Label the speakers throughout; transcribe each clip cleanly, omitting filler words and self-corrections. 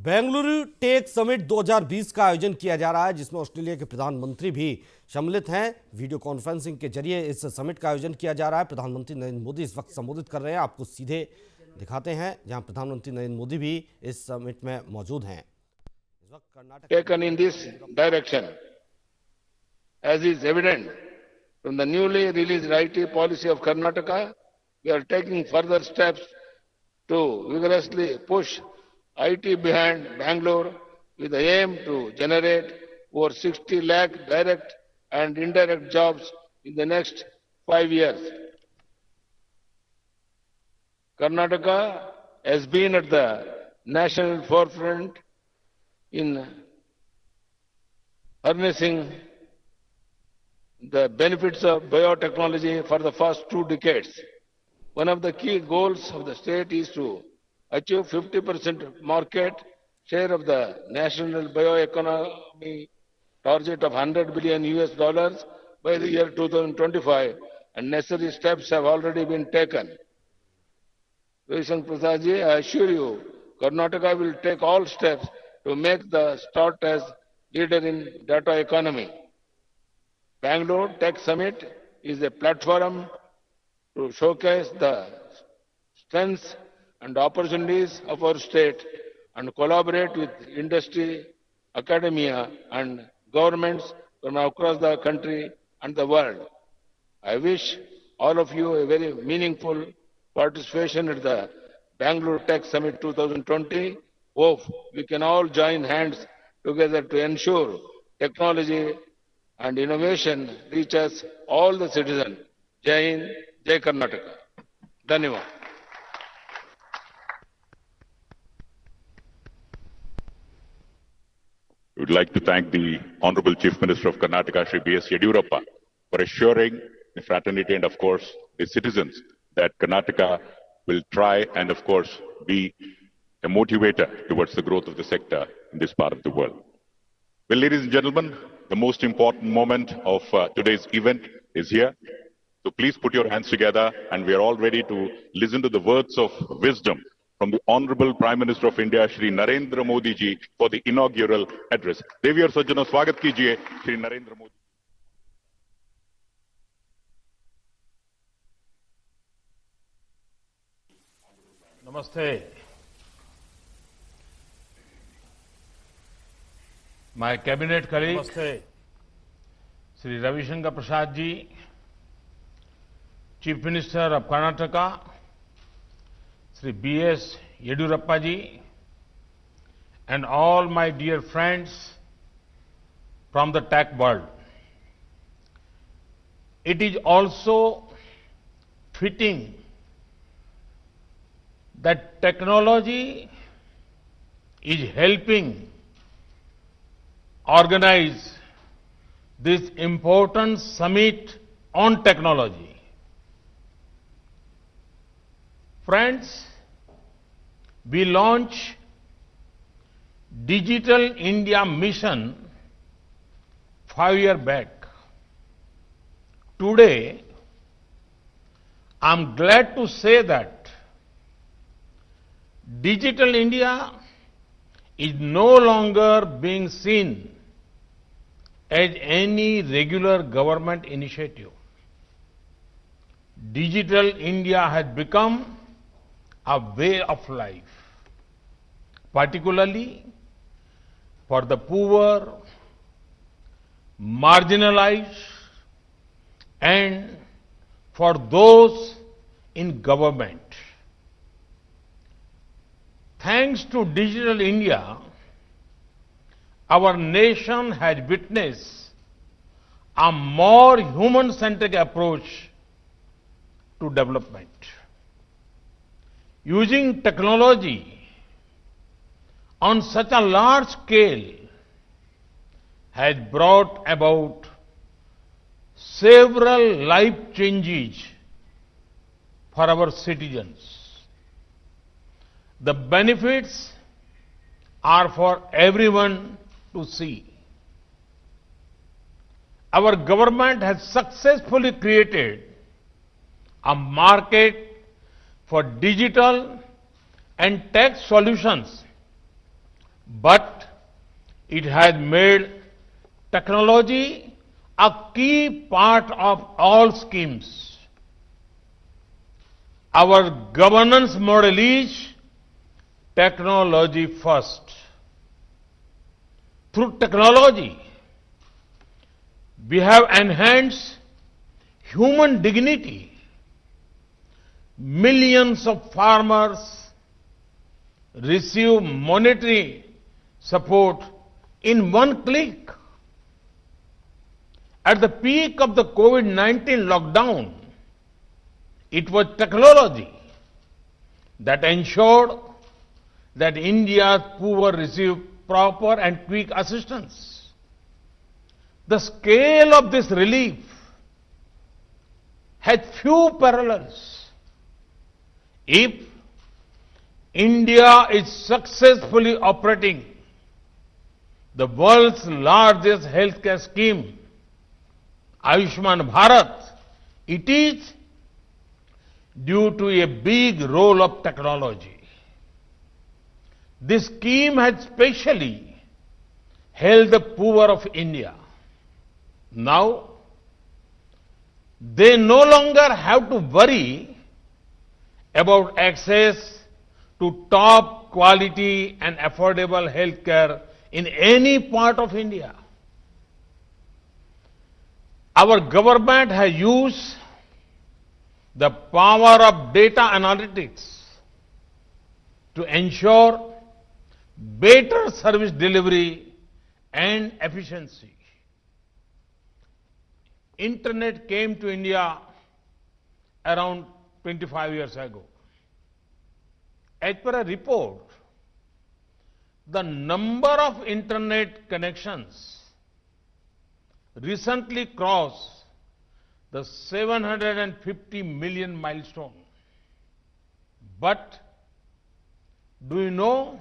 Speaker 1: Bengaluru tech summit 2020 का आयोजन किया जा रहा है, जिसमें ऑस्ट्रेलिया के प्रधानमंत्री भी सम्मिलित हैं। वीडियो कॉन्फ्रेंसिंग के जरिए इस समिट का आयोजन किया जा रहा है। प्रधानमंत्री नरेंद्र मोदी इस वक्त संबोधित कर रहे हैं। आपको सीधे दिखाते हैं, जहां प्रधानमंत्री नरेंद्र मोदी भी इस समिट में मौजूद हैं। इस वक्त Karnataka
Speaker 2: taken in this direction, as is evident from the newly released IT policy of Karnataka. We are taking further steps to vigorously push IT behind Bangalore with the aim to generate over 60 lakh direct and indirect jobs in the next 5 years. Karnataka has been at the national forefront in harnessing the benefits of biotechnology for the first 2 decades. One of the key goals of the state is to achieve 50% market share of the national bioeconomy target of $100 billion by the year 2025, and necessary steps have already been taken. Ravishankar Prasad ji, I assure you, Karnataka will take all steps to make the start as leader in data economy. Bangalore Tech Summit is a platform to showcase the strengths and opportunities of our state and collaborate with industry, academia and governments from across the country and the world. I wish all of you a very meaningful participation at the Bangalore Tech Summit 2020. Hope we can all join hands together to ensure technology and innovation reaches all the citizens. Jai Hind, Jai Karnataka. Dhanyavad.
Speaker 3: We would like to thank the Honorable Chief Minister of Karnataka, Shri B.S. Yediyurappa, for assuring the fraternity and, of course, the citizens that Karnataka will try and, of course, be a motivator towards the growth of the sector in this part of the world. Well, ladies and gentlemen, the most important moment of today's event is here. So please put your hands together, and we are all ready to listen to the words of wisdom from the Honorable Prime Minister of India, Shri Narendra Modi ji, for the inaugural address. Devi aur sajjano, swagat kijiye Shri Narendra Modi.
Speaker 4: Namaste. My cabinet colleague, Namaste. Shri Ravishankar Prasad ji, Chief Minister of Karnataka, Shri B.S. Yediyurappa ji, and all my dear friends from the tech world. It is also fitting that technology is helping organize this important summit on technology. Friends, we launched Digital India Mission 5 years back. Today, I'm glad to say that Digital India is no longer being seen as any regular government initiative. Digital India has become a way of life, particularly for the poor, marginalized, and for those in government. Thanks to Digital India, our nation has witnessed a more human-centric approach to development. Using technology on such a large scale has brought about several life changes for our citizens. The benefits are for everyone to see. Our government has successfully created a market for digital and tech solutions but it has made technology a key part of all schemes. Our governance model is technology first. Through technology, we have enhanced human dignity. Millions of farmers receive monetary support in one click. At the peak of the COVID-19 lockdown, it was technology that ensured that India's poor received proper and quick assistance. The scale of this relief has few parallels. If India is successfully operating the world's largest healthcare scheme, Ayushman Bharat, it is due to a big role of technology. This scheme has specially helped the poor of India. Now, they no longer have to worry about access to top quality and affordable health care in any part of India. Our government has used the power of data analytics to ensure better service delivery and efficiency. Internet came to India around 25 years ago. As per a report, the number of internet connections recently crossed the 750 million milestone. But do you know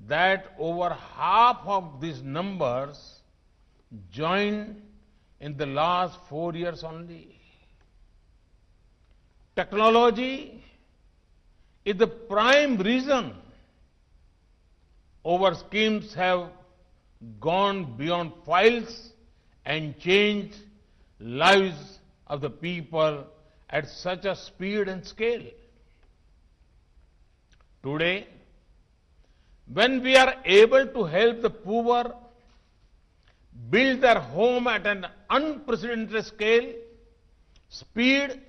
Speaker 4: that over half of these numbers joined in the last 4 years only? Technology is the prime reason our schemes have gone beyond files and changed lives of the people at such a speed and scale. Today, when we are able to help the poor build their home at an unprecedented scale, speed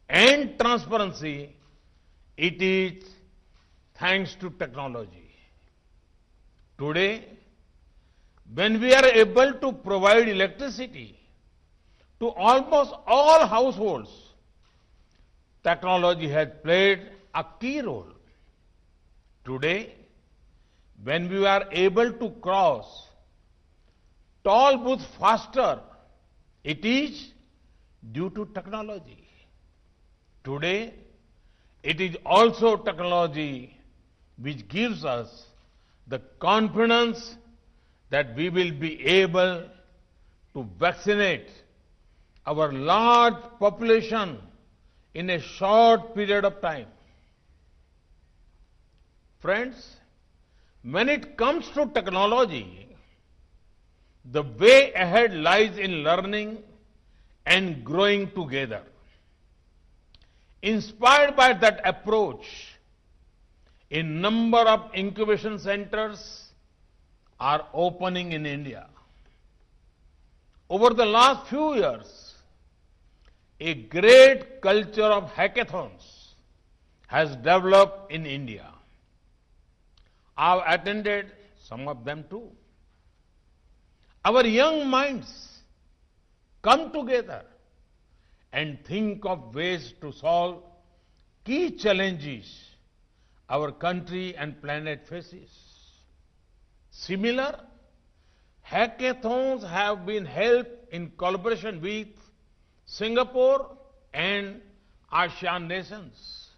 Speaker 4: and transparency, it is thanks to technology. Today, when we are able to provide electricity to almost all households, technology has played a key role. Today, when we are able to cross toll booths faster, it is due to technology. Today, it is also technology which gives us the confidence that we will be able to vaccinate our large population in a short period of time. Friends, when it comes to technology, the way ahead lies in learning and growing together. Inspired by that approach, a number of incubation centers are opening in India. Over the last few years, a great culture of hackathons has developed in India. I've attended some of them too. Our young minds come together and think of ways to solve key challenges our country and planet faces. Similar hackathons have been held in collaboration with Singapore and ASEAN nations.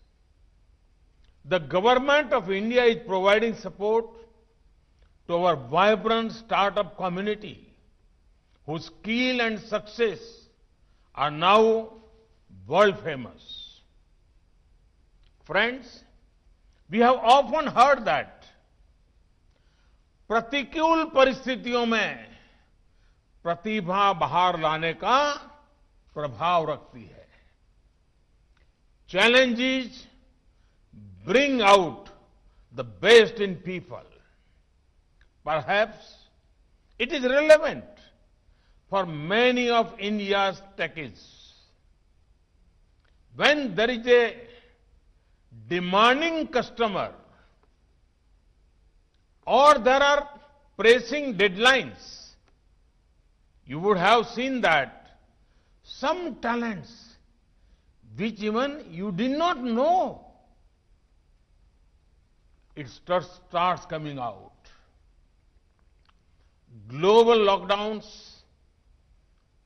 Speaker 4: The government of India is providing support to our vibrant startup community, whose skill and success are now world famous. Friends, we have often heard that प्रतिकूल परिस्थितियों में प्रतिभा बाहर लाने का प्रभाव रखती है। Challenges bring out the best in people. Perhaps it is relevant for many of India's techies. When there is a demanding customer or there are pressing deadlines, you would have seen that some talents which even you did not know, it starts coming out. Global lockdowns,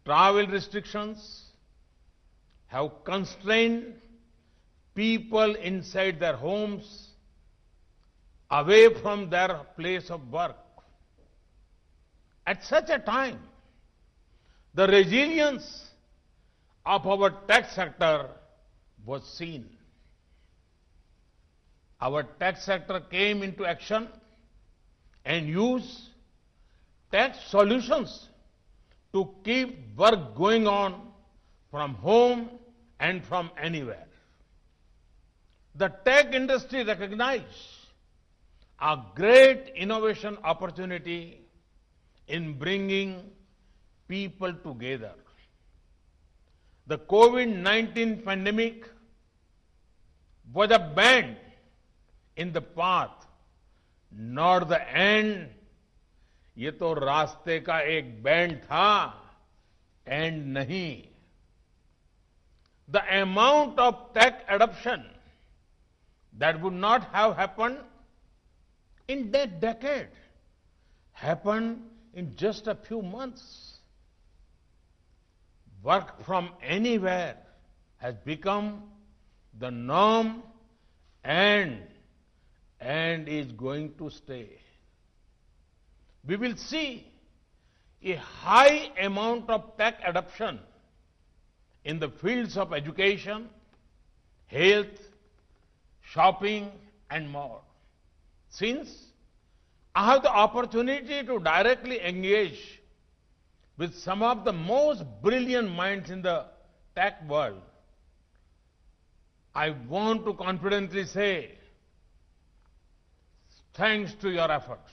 Speaker 4: travel restrictions have constrained people inside their homes, away from their place of work. At such a time, the resilience of our tech sector was seen. Our tech sector came into action and used tech solutions to keep work going on from home and from anywhere. The tech industry recognized a great innovation opportunity in bringing people together. The COVID-19 pandemic was a bend in the path, not the end. ये तो रास्ते का एक band था, and नहीं. The amount of tech adoption that would not have happened in that decade happened in just a few months. Work from anywhere has become the norm and is going to stay. We will see a high amount of tech adoption in the fields of education, health, shopping, and more. Since I have the opportunity to directly engage with some of the most brilliant minds in the tech world, I want to confidently say, thanks to your efforts,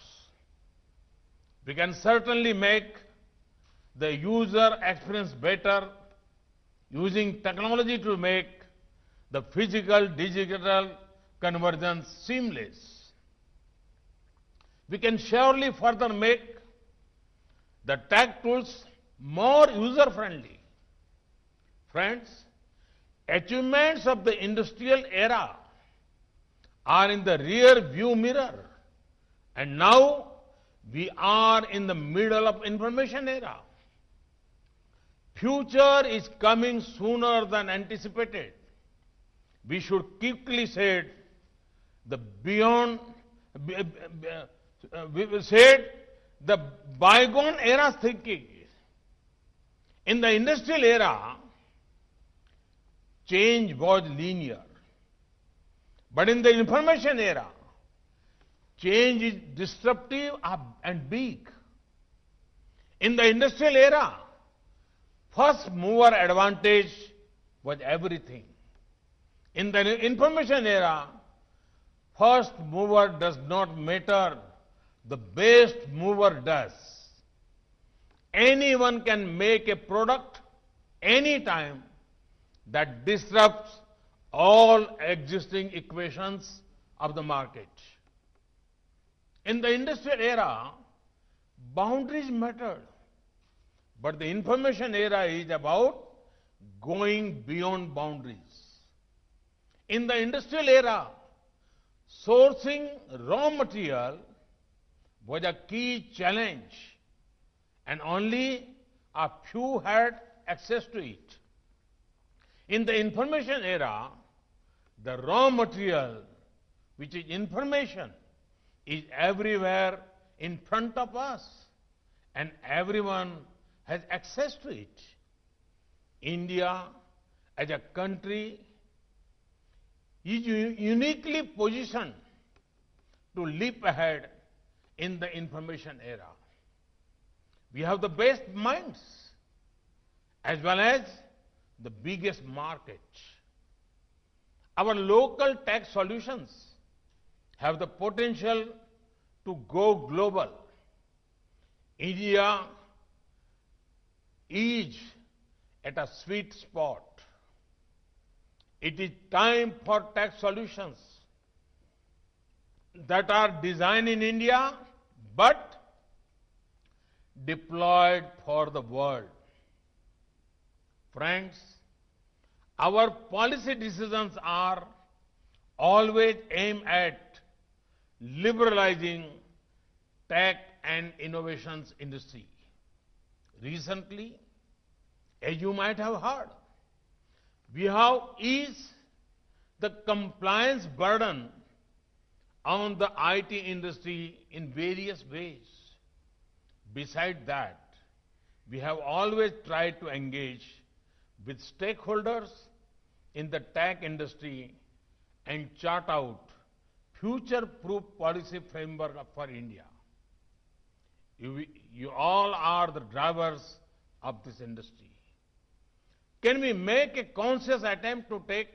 Speaker 4: we can certainly make the user experience better using technology to make the physical-digital convergence seamless. We can surely further make the tech tools more user-friendly. Friends, achievements of the industrial era are in the rear view mirror, and now we are in the middle of information era. Future is coming sooner than anticipated. We should quickly say the bygone era thinking. In the industrial era, change was linear. But in the information era, change is disruptive and big. In the industrial era, first mover advantage was everything. In the information era, first mover does not matter, the best mover does. Anyone can make a product anytime that disrupts all existing equations of the market. In the industrial era, boundaries mattered. But the information era is about going beyond boundaries. In the industrial era, sourcing raw material was a key challenge, and only a few had access to it. In the information era, the raw material, which is information, is everywhere in front of us, and everyone has access to it. India, as a country, is uniquely positioned to leap ahead in the information era. We have the best minds as well as the biggest market. Our local tech solutions have the potential to go global. India is at a sweet spot. It is time for tech solutions that are designed in India but deployed for the world. Friends, our policy decisions are always aimed at liberalizing tech and innovations industry. Recently, as you might have heard, we have eased the compliance burden on the IT industry in various ways. Besides that, we have always tried to engage with stakeholders in the tech industry and chart out future-proof policy framework for India. You all are the drivers of this industry. Can we make a conscious attempt to take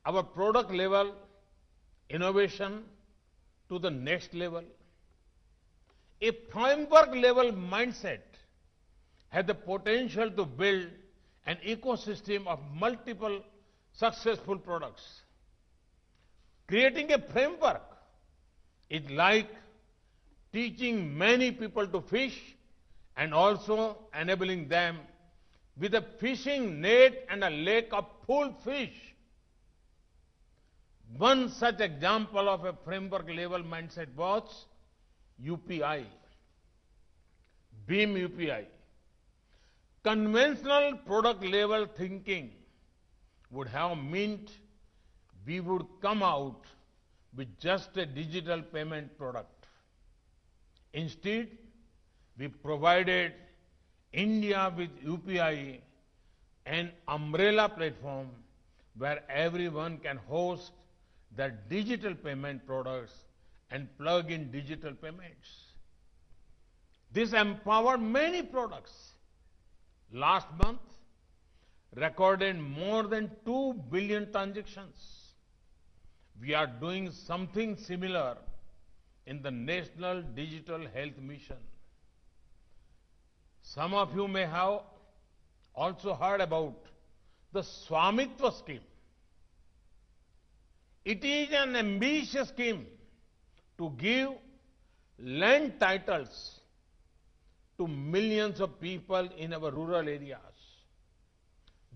Speaker 4: our product level innovation to the next level? A framework level mindset has the potential to build an ecosystem of multiple successful products. Creating a framework is like teaching many people to fish and also enabling them with a fishing net and a lake of full fish. One such example of a framework level mindset was UPI, BHIM UPI. Conventional product level thinking would have meant we would come out with just a digital payment product. Instead, we provided India with UPI, an umbrella platform where everyone can host their digital payment products and plug in digital payments. This empowered many products. Last month, recorded more than 2 billion transactions. We are doing something similar in the National Digital Health Mission. Some of you may have also heard about the Swamitva scheme. It is an ambitious scheme to give land titles to millions of people in our rural areas.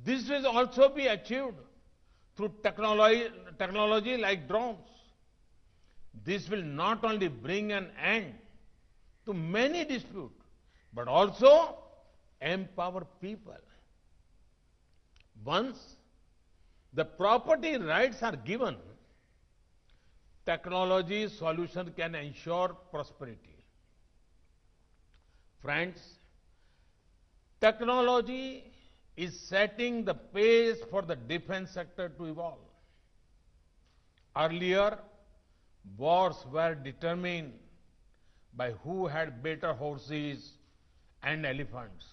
Speaker 4: This will also be achieved through technology like drones. This will not only bring an end to many disputes, but also empower people. Once the property rights are given, technology solution can ensure prosperity. Friends, technology is setting the pace for the defense sector to evolve. Earlier, wars were determined by who had better horses and elephants.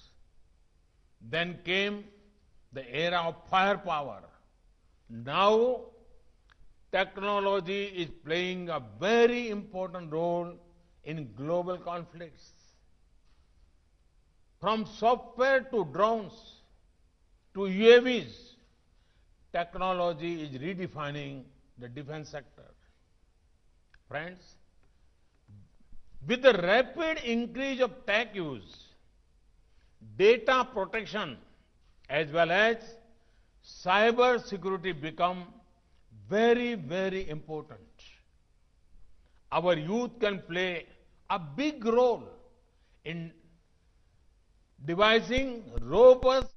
Speaker 4: Then came the era of firepower. Now, technology is playing a very important role in global conflicts. From software to drones to UAVs, technology is redefining the defense sector. Friends, with the rapid increase of tech use, data protection as well as cyber security become very, very important. Our youth can play a big role in devising robust